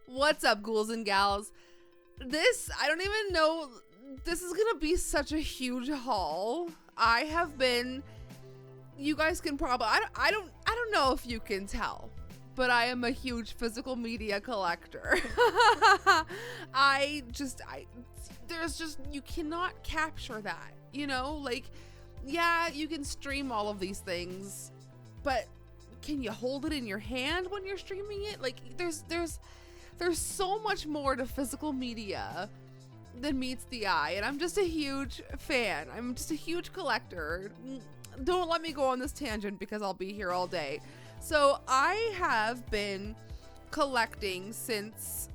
What's up, ghouls and gals? I don't even know, this is gonna be such a huge haul. You guys can probably, I don't know if you can tell, but I am a huge physical media collector. You cannot capture that, you know? Like, yeah, you can stream all of these things, but can you hold it in your hand when you're streaming it? Like, there's so much more to physical media than meets the eye, and I'm just a huge fan. I'm just a huge collector. Don't let me go on this tangent because I'll be here all day. So I have been collecting since,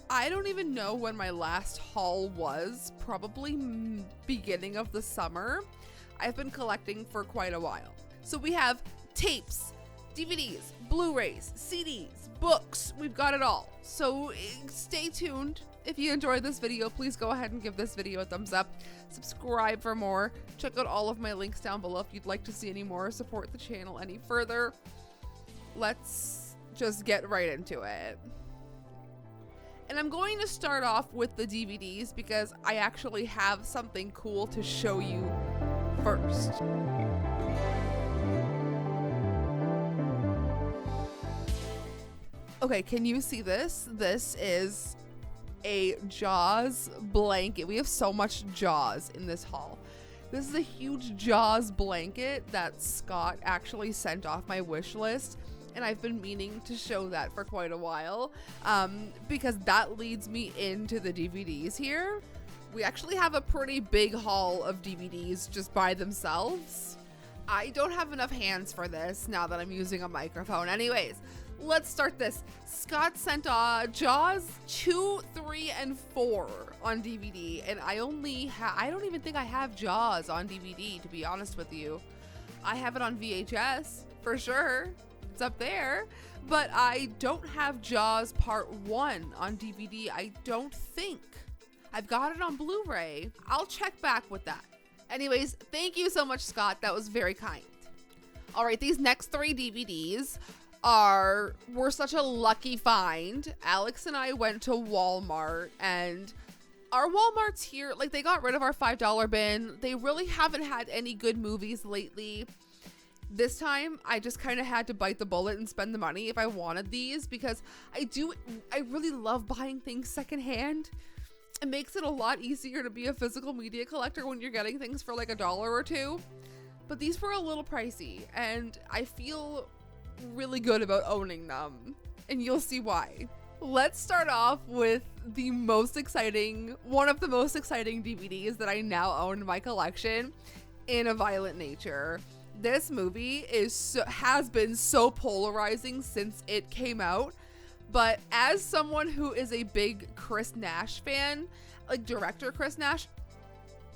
I don't even know when my last haul was, probably beginning of the summer. I've been collecting for quite a while. So we have tapes, DVDs, Blu-rays, CDs, books, we've got it all. So stay tuned. If you enjoyed this video, please go ahead and give this video a thumbs up. Subscribe for more. Check out all of my links down below if you'd like to see any more, support the channel any further. Let's just get right into it. And I'm going to start off with the DVDs because I actually have something cool to show you first. Okay, can you see this? This is a Jaws blanket. We have so much Jaws in this haul. This is a huge Jaws blanket that Scott actually sent off my wish list, and I've been meaning to show that for quite a while, because that leads me into the DVDs here. We actually have a pretty big haul of DVDs just by themselves. I don't have enough hands for this now that I'm using a microphone. Anyways, let's start this. Scott sent Jaws 2, 3, and 4 on DVD, and I don't even think I have Jaws on DVD, to be honest with you. I have it on VHS, for sure. It's up there. But I don't have Jaws Part 1 on DVD, I don't think. I've got it on Blu-ray. I'll check back with that. Anyways, thank you so much, Scott. That was very kind. All right, these next 3 DVDs were such a lucky find. Alex and I went to Walmart, and our Walmarts here, like, they got rid of our $5 bin. They really haven't had any good movies lately. This time, I just kind of had to bite the bullet and spend the money if I wanted these, because I really love buying things secondhand. It makes it a lot easier to be a physical media collector when you're getting things for like $1 or $2. But these were a little pricey, and I feel really good about owning them, and you'll see why. Let's start off with one of the most exciting DVDs that I now own in my collection, In a Violent Nature. This movie has been so polarizing since it came out, but as someone who is a big Chris Nash fan, like director Chris Nash,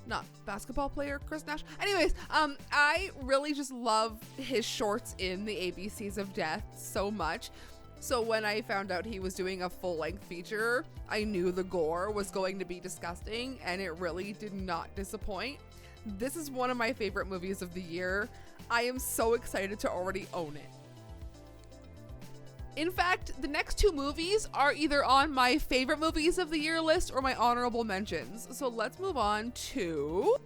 not basketball player Chris Nash. Anyways, I really just love his shorts in the ABCs of Death so much. So when I found out he was doing a full-length feature, I knew the gore was going to be disgusting, and it really did not disappoint. This is one of my favorite movies of the year. I am so excited to already own it. In fact, the next 2 movies are either on my favorite movies of the year list or my honorable mentions. So let's move on to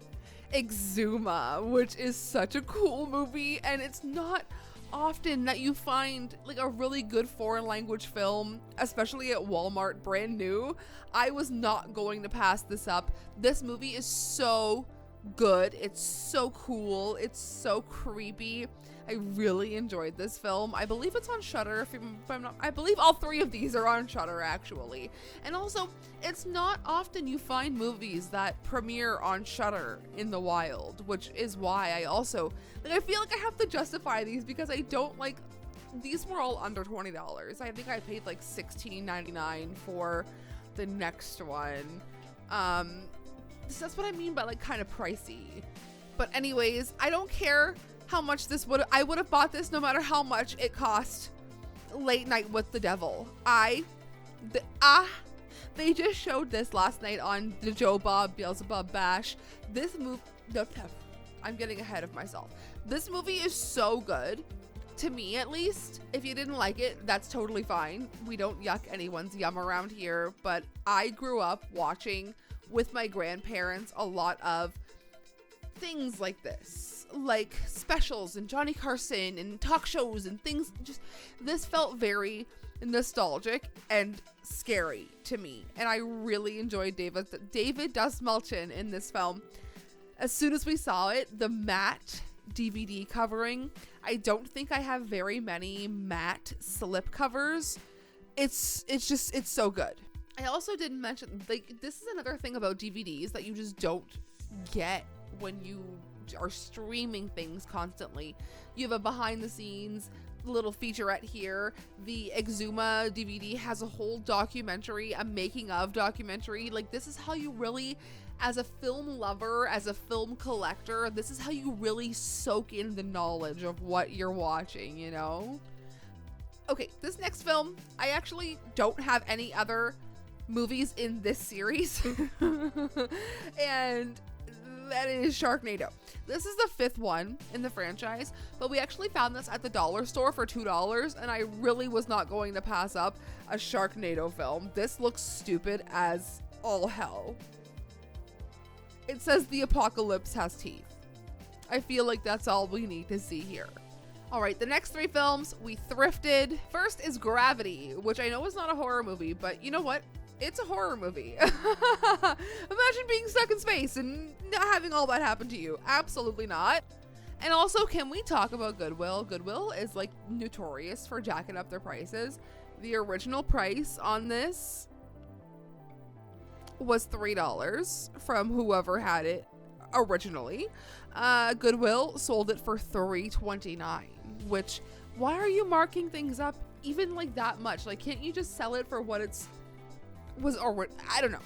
Exuma, which is such a cool movie, and it's not often that you find like a really good foreign language film, especially at Walmart brand new. I was not going to pass this up. This movie is so good. It's so cool. It's so creepy. I really enjoyed this film. I believe it's on Shudder. If I'm not, I believe all 3 of these are on Shudder actually. And also, it's not often you find movies that premiere on Shudder in the wild, which is why I also, like, I feel like I have to justify these because I don't like, these were all under $20. I think I paid like $16.99 for the next one. That's what I mean by like kind of pricey. But anyways, I don't care how much I would have bought this no matter how much it cost. Late Night with the Devil. They just showed this last night on the Joe Bob Beelzebub Bash. I'm getting ahead of myself. This movie is so good. To me, at least. If you didn't like it, that's totally fine. We don't yuck anyone's yum around here, but I grew up watching with my grandparents a lot of things like this, like specials and Johnny Carson and talk shows and things. Just this felt very nostalgic and scary to me, and I really enjoyed David Dastmalchian in this film. As soon as we saw it, the matte DVD covering, I don't think I have very many matte slip covers. It's so good. I also didn't mention, like, this is another thing about DVDs that you just don't get when you are streaming things constantly. You have a behind the scenes little featurette here. The Exuma DVD has a whole documentary, a making of documentary. Like, this is how you really, as a film lover, as a film collector, this is how you really soak in the knowledge of what you're watching, you know? Okay, this next film, I actually don't have any other movies in this series. And that is Sharknado. This is the 5th one in the franchise, but we actually found this at the dollar store for $2, and I really was not going to pass up a Sharknado film. This looks stupid as all hell. It says the apocalypse has teeth. I feel like that's all we need to see here. All right, the next 3 films we thrifted. First is Gravity, which I know is not a horror movie, but you know what? It's a horror movie. Imagine being stuck in space and not having all that happen to you. Absolutely not. And also, can we talk about Goodwill? Goodwill is like notorious for jacking up their prices. The original price on this was $3 from whoever had it originally. Goodwill sold it for $3.29, which, why are you marking things up even like that much? Like, can't you just sell it for what I don't know.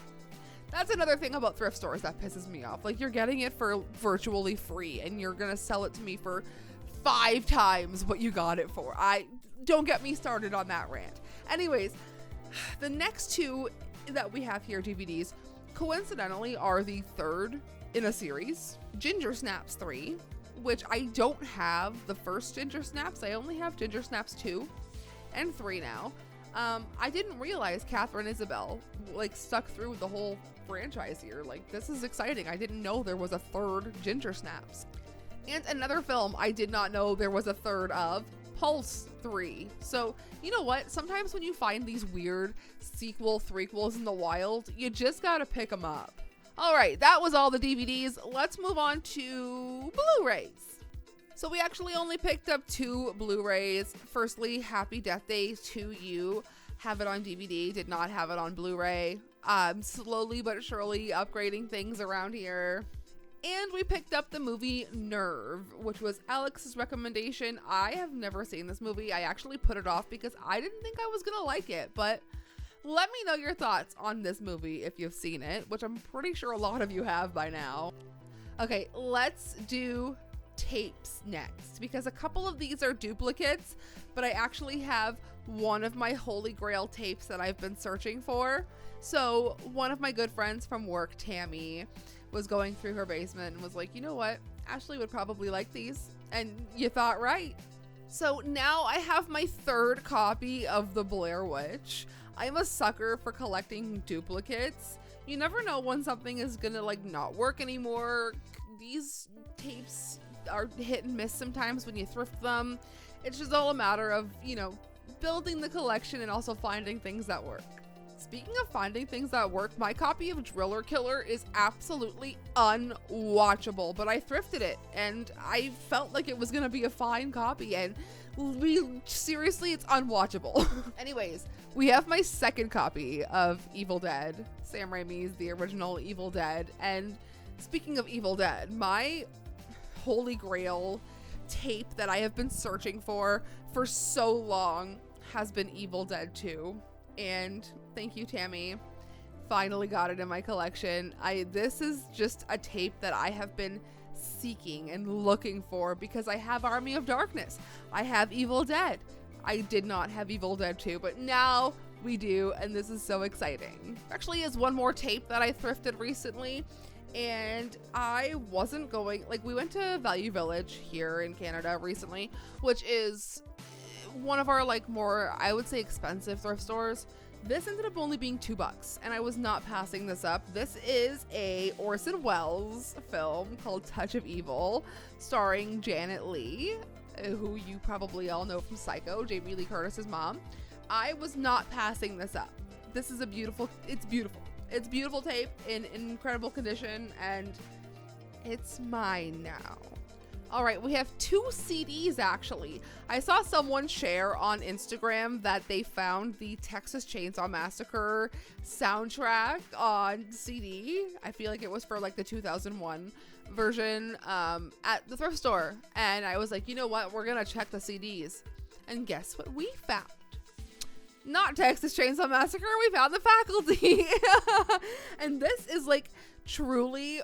That's another thing about thrift stores that pisses me off. Like, you're getting it for virtually free and you're gonna sell it to me for 5 times what you got it for. Don't get me started on that rant. Anyways, the next 2 that we have here, DVDs, coincidentally are the 3rd in a series. Ginger Snaps 3, which I don't have the first Ginger Snaps. I only have Ginger Snaps 2 and 3 now. I didn't realize Catherine Isabel like stuck through the whole franchise here. Like, this is exciting. I didn't know there was a 3rd Ginger Snaps. And another film I did not know there was a 3rd of, Pulse 3. So, you know what? Sometimes when you find these weird threequels in the wild, you just gotta pick them up. All right, that was all the DVDs. Let's move on to Blu-rays. So we actually only picked up 2 Blu-rays. Firstly, Happy Death Day to You. Have it on DVD, did not have it on Blu-ray. Slowly but surely upgrading things around here. And we picked up the movie Nerve, which was Alex's recommendation. I have never seen this movie. I actually put it off because I didn't think I was gonna like it, but let me know your thoughts on this movie if you've seen it, which I'm pretty sure a lot of you have by now. Okay, let's do tapes next, because a couple of these are duplicates, but I actually have one of my holy grail tapes that I've been searching for. So one of my good friends from work, Tammy, was going through her basement and was like, you know what, Ashley would probably like these, and you thought right. So now I have my 3rd copy of The Blair Witch. I'm a sucker for collecting duplicates. You never know when something is gonna like not work anymore. These tapes are hit and miss sometimes when you thrift them. It's just all a matter of, you know, building the collection and also finding things that work. Speaking of finding things that work, my copy of Driller Killer is absolutely unwatchable, but I thrifted it and I felt like it was gonna be a fine copy, and seriously, it's unwatchable. Anyways, we have my 2nd copy of Evil Dead, Sam Raimi's The Original Evil Dead. And speaking of Evil Dead, my holy grail tape that I have been searching for so long has been Evil Dead 2. And thank you, Tammy. Finally got it in my collection. This is just a tape that I have been seeking and looking for because I have Army of Darkness. I have Evil Dead. I did not have Evil Dead 2, but now we do, and this is so exciting. Actually, is one more tape that I thrifted recently. And I wasn't going, like, we went to Value Village here in Canada recently, which is one of our, like, more, I would say, expensive thrift stores. This ended up only being $2, and I was not passing this up. This is a Orson Welles film called Touch of Evil, starring Janet Leigh, who you probably all know from Psycho, Jamie Lee Curtis's mom. I was not passing this up. This is it's beautiful tape in incredible condition, and it's mine now. All right, we have 2 CDs actually. I saw someone share on Instagram that they found the Texas Chainsaw Massacre soundtrack on CD. I feel like it was for like the 2001 version at the thrift store. And I was like, you know what? We're gonna check the CDs. And guess what we found? Not Texas Chainsaw Massacre, we found The Faculty. And this is like truly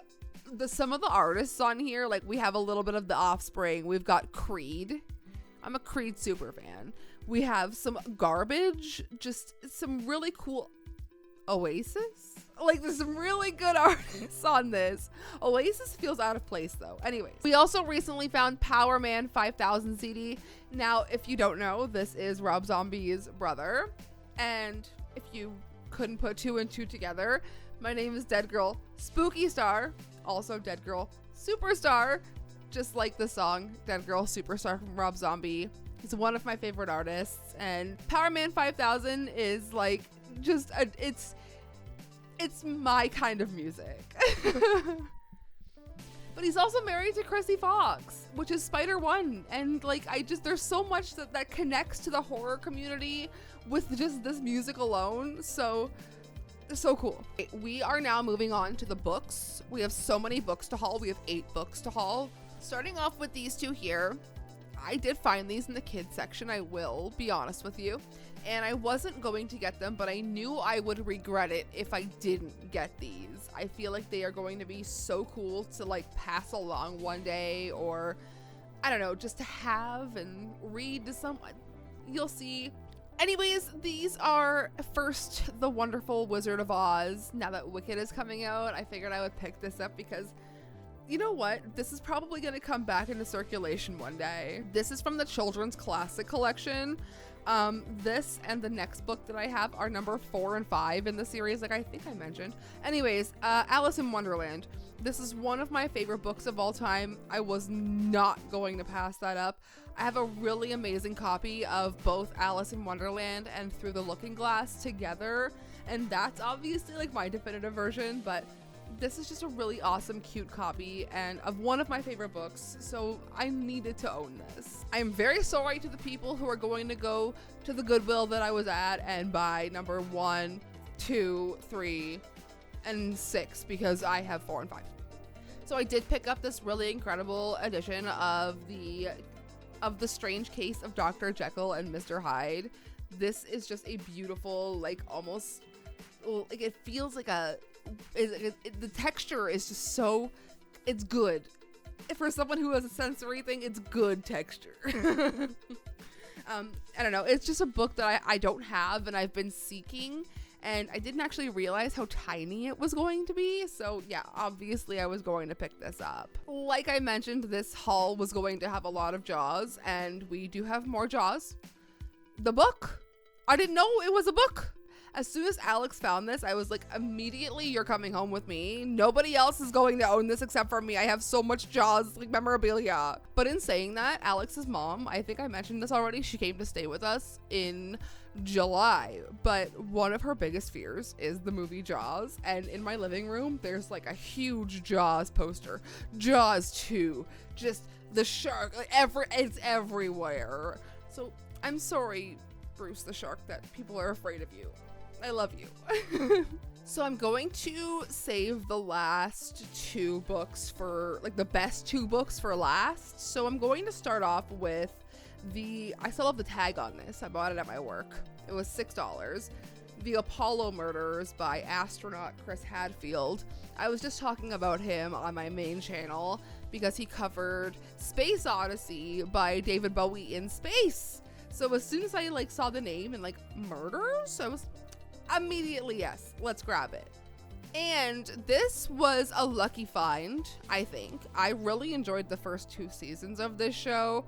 some of the artists on here. Like, we have a little bit of The Offspring. We've got Creed. I'm a Creed super fan. We have some Garbage, just some really cool Oasis. Like, there's some really good artists on this. Oasis feels out of place though. Anyways, we also recently found Power Man 5000 CD. Now, if you don't know, this is Rob Zombie's brother. And if you couldn't put 2 and 2 together, my name is Deadgrl Spookystar, also Deadgrl Superstar, just like the song Deadgrl Superstar from Rob Zombie. He's one of my favorite artists, and Power Man 5000 is like just it's my kind of music. But he's also married to Chrissy Fox, which is Spider-One, and like there's so much that connects to the horror community with just this music alone. So cool. We are now moving on to the books. We have so many books to haul. We have 8 books to haul. Starting off with these 2 here. I did find these in the kids section, I will be honest with you. And I wasn't going to get them, but I knew I would regret it if I didn't get these. I feel like they are going to be so cool to like pass along one day, or I don't know, just to have and read to someone. You'll see. Anyways, these are first The Wonderful Wizard of Oz. Now that Wicked is coming out, I figured I would pick this up because, you know what? This is probably going to come back into circulation one day. This is from the Children's Classic Collection. This and the next book that I have are number 4 and 5 in the series, like I think I mentioned. Anyways, Alice in Wonderland. This is one of my favorite books of all time. I was not going to pass that up. I have a really amazing copy of both Alice in Wonderland and Through the Looking Glass together, and that's obviously like my definitive version, but this is just a really awesome, cute copy and of one of my favorite books, so I needed to own this. I am very sorry to the people who are going to go to the Goodwill that I was at and buy number 1, 2, 3, and 6 because I have 4 and 5. So I did pick up this really incredible edition of the Strange Case of Dr. Jekyll and Mr. Hyde. This is just a beautiful, like almost, like it feels like the texture is just so, it's good. For someone who has a sensory thing, it's good texture. I don't know, it's just a book that I don't have and I've been seeking, and I didn't actually realize how tiny it was going to be. So yeah, obviously I was going to pick this up. Like I mentioned, this haul was going to have a lot of Jaws, and we do have more Jaws. The book, I didn't know it was a book. As soon as Alex found this, I was like, immediately, you're coming home with me. Nobody else is going to own this except for me. I have so much Jaws like memorabilia. But in saying that, Alex's mom, I think I mentioned this already, she came to stay with us in July. But one of her biggest fears is the movie Jaws. And in my living room, there's like a huge Jaws poster. Jaws 2. Just the shark. Like it's everywhere. So I'm sorry, Bruce the shark, that people are afraid of you. I love you. So I'm going to save the last 2 books for, like, the best 2 books for last. So I'm going to start off with I still have the tag on this. I bought it at my work. It was $6. The Apollo Murders by astronaut Chris Hadfield. I was just talking about him on my main channel because he covered Space Odyssey by David Bowie in space. So as soon as I like saw the name and like murders, I was immediately, yes, let's grab it. And this was a lucky find, I think. I really enjoyed the first 2 seasons of this show,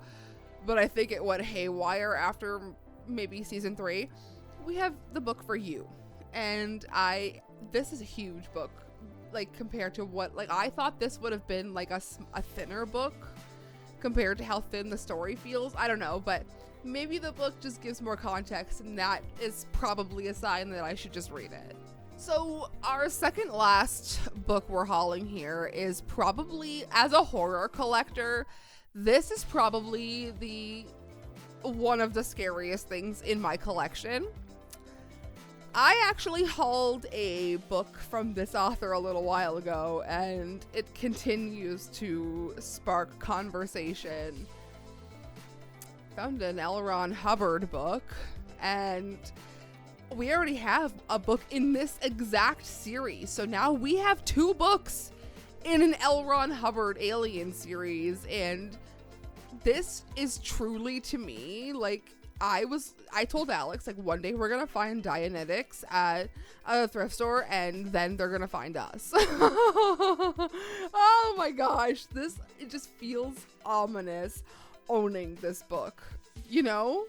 but I think it went haywire after maybe season 3. We have the book for you. And this is a huge book, like, compared to what, like, I thought this would have been like a thinner book compared to how thin the story feels. I don't know, but maybe the book just gives more context, and that is probably a sign that I should just read it. So our second last book we're hauling here is probably, as a horror collector, this is probably one of the scariest things in my collection. I actually hauled a book from this author a little while ago, and it continues to spark conversation. Found an L. Ron Hubbard book, and we already have a book in this exact series. So now we have 2 books in an L. Ron Hubbard Alien series, and this is truly, to me, like, I told Alex, like, one day we're gonna find Dianetics at a thrift store, and then they're gonna find us. Oh my gosh, it just feels ominous owning this book, you know?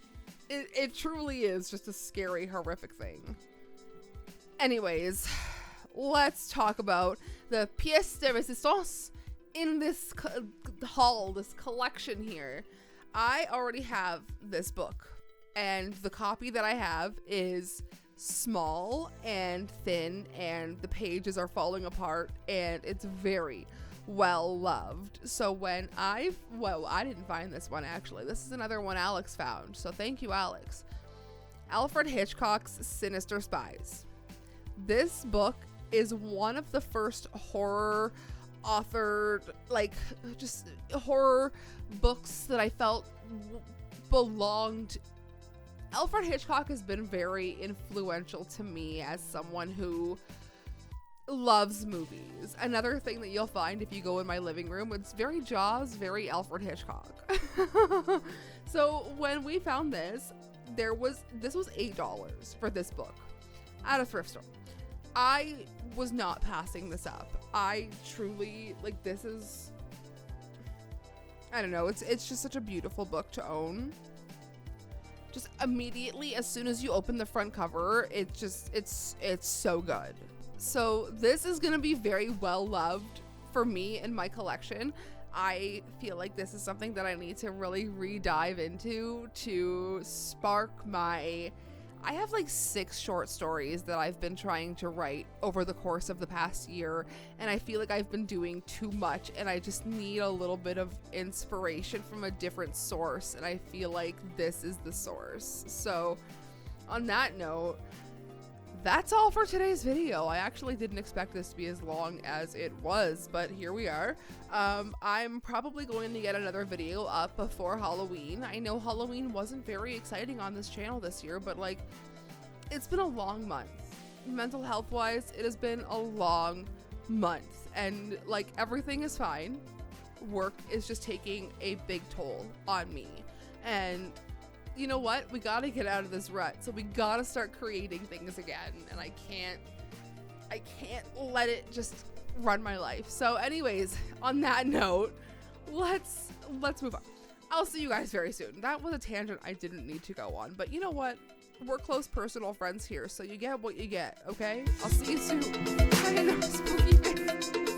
It truly is just a scary, horrific thing. Anyways, let's talk about the pièce de résistance in this haul, this collection here. I already have this book, and the copy that I have is small and thin, and the pages are falling apart, and it's very well loved. So I didn't find this one, actually. This is another one Alex found, so thank you, Alex. Alfred Hitchcock's Sinister Spies. This book is one of the first horror authored, like, just horror books that I felt belonged. Alfred Hitchcock has been very influential to me as someone who loves movies. Another thing that you'll find if you go in my living room, it's very Jaws, very Alfred Hitchcock. So when we found this was $8 for this book at a thrift store. I was not passing this up. I truly, like, I don't know, it's just such a beautiful book to own. Just immediately, as soon as you open the front cover, it's so good. So this is gonna be very well loved for me in my collection. I feel like this is something that I need to really re-dive into to spark I have like 6 short stories that I've been trying to write over the course of the past year, and I feel like I've been doing too much, and I just need a little bit of inspiration from a different source, and I feel like this is the source. So on that note, that's all for today's video. I actually didn't expect this to be as long as it was, but here we are. I'm probably going to get another video up before Halloween. I know Halloween wasn't very exciting on this channel this year, but like, it's been a long month. Mental health wise, it has been a long month, and like, everything is fine. Work is just taking a big toll on me, and you know what? We gotta get out of this rut. So we gotta start creating things again. And I can't let it just run my life. So anyways, on that note, let's move on. I'll see you guys very soon. That was a tangent I didn't need to go on, but you know what? We're close personal friends here, so you get what you get, okay? I'll see you soon. Bye, spooky face.